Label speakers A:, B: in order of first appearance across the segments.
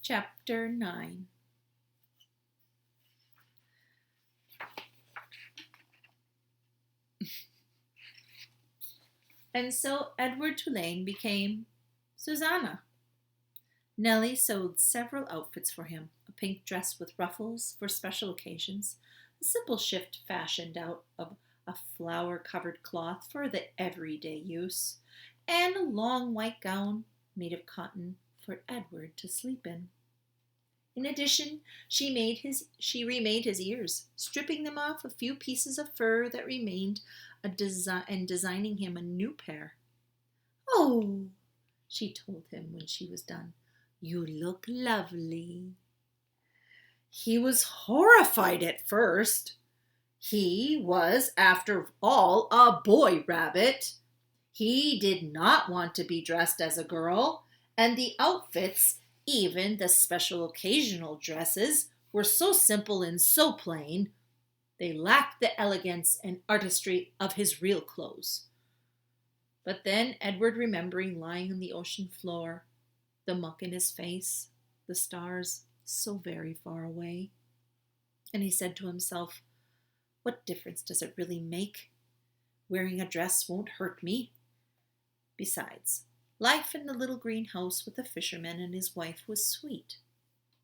A: Chapter 9. And so Edward Tulane became Susanna. Nellie sewed several outfits for him, a pink dress with ruffles for special occasions, a simple shift fashioned out of a flower-covered cloth for the everyday use, and a long white gown made of cotton for Edward to sleep in. In addition, she remade his ears, stripping them off a few pieces of fur that remained and designing him a new pair. "Oh," she told him when she was done, "you look lovely." He was horrified at first. He was, after all, a boy rabbit. He did not want to be dressed as a girl, and the outfits, even the special occasional dresses, were so simple and so plain, they lacked the elegance and artistry of his real clothes. But then Edward, remembering lying on the ocean floor, the muck in his face, the stars so very far away, and he said to himself, "What difference does it really make? Wearing a dress won't hurt me. Besides, life in the little green house with the fisherman and his wife was sweet."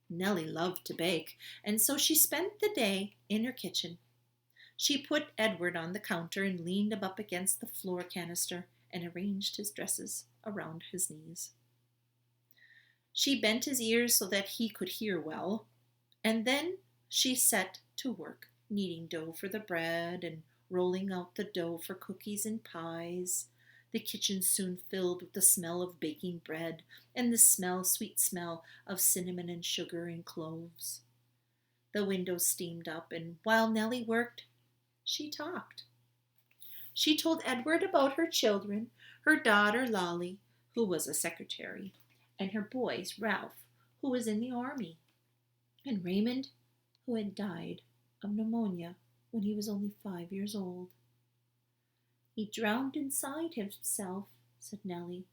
A: Nellie loved to bake, and so she spent the day in her kitchen. She put Edward on the counter and leaned him up against the floor canister and arranged his dresses around his knees. She bent his ears so that he could hear well, and then she set to work kneading dough for the bread and rolling out the dough for cookies and pies. The kitchen soon filled with the smell of baking bread and the sweet smell of cinnamon and sugar and cloves. The windows steamed up, and while Nellie worked, she talked. She told Edward about her children, her daughter Lolly, who was a secretary, and her boys, Ralph, who was in the army, and Raymond, who had died of pneumonia when he was only 5 years old. "He drowned inside himself," said Nellie.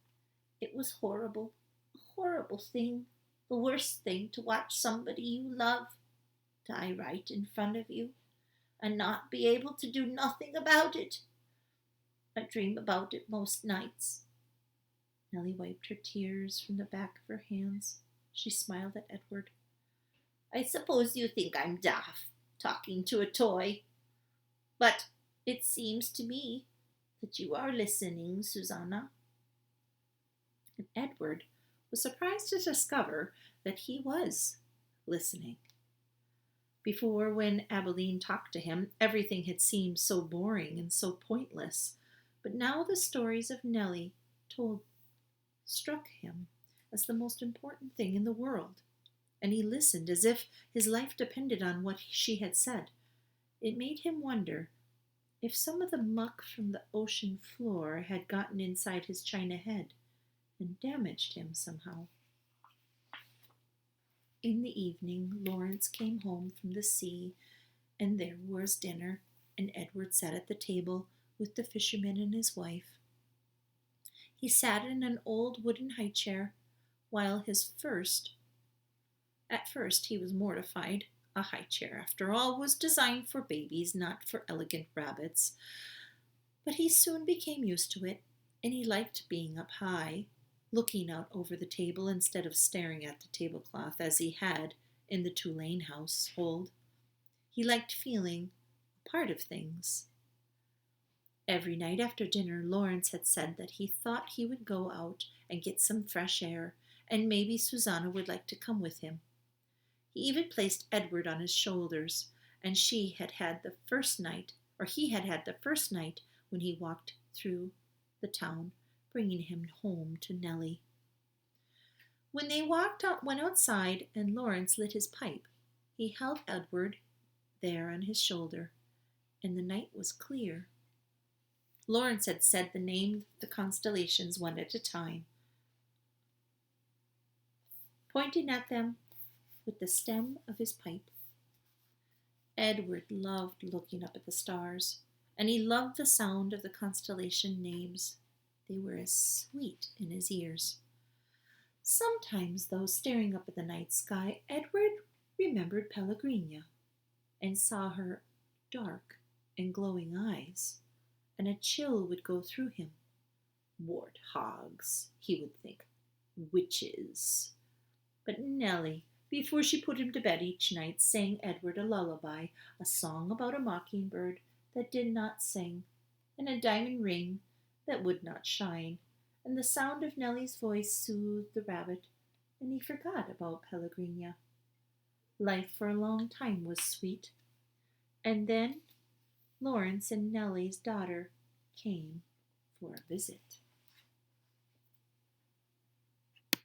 A: "It was horrible, a horrible thing, the worst thing to watch somebody you love die right in front of you and not be able to do nothing about it. I dream about it most nights." Nellie wiped her tears from the back of her hands. She smiled at Edward. "I suppose you think I'm daft, talking to a toy. But it seems to me that you are listening, Susanna." And Edward was surprised to discover that he was listening. Before, when Abilene talked to him, everything had seemed so boring and so pointless. But now the stories of Nellie told struck him as the most important thing in the world, and he listened as if his life depended on what she had said. It made him wonder if some of the muck from the ocean floor had gotten inside his china head and damaged him somehow. In the evening, Lawrence came home from the sea, and there was dinner, and Edward sat at the table with the fisherman and his wife. He sat in an old wooden high chair, while at first he was mortified. A high chair, after all, was designed for babies, not for elegant rabbits. But he soon became used to it, and he liked being up high, looking out over the table instead of staring at the tablecloth as he had in the Tulane household. He liked feeling a part of things. Every night after dinner, Lawrence had said that he thought he would go out and get some fresh air, and maybe Susanna would like to come with him. He even placed Edward on his shoulders, and he had had the first night when he walked through the town, bringing him home to Nellie. When they went outside, and Lawrence lit his pipe, he held Edward there on his shoulder, and the night was clear. Lawrence had said the name of the constellations one at a time, pointing at them with the stem of his pipe. Edward loved looking up at the stars, and he loved the sound of the constellation names. They were as sweet in his ears. Sometimes, though, staring up at the night sky, Edward remembered Pellegrina and saw her dark and glowing eyes, and a chill would go through him. Wart-hogs, he would think. Witches. But Nellie, before she put him to bed each night, sang Edward a lullaby, a song about a mockingbird that did not sing, and a diamond ring that would not shine, and the sound of Nellie's voice soothed the rabbit, and he forgot about Pellegrina. Life for a long time was sweet, and then Lawrence and Nellie's daughter came for a visit.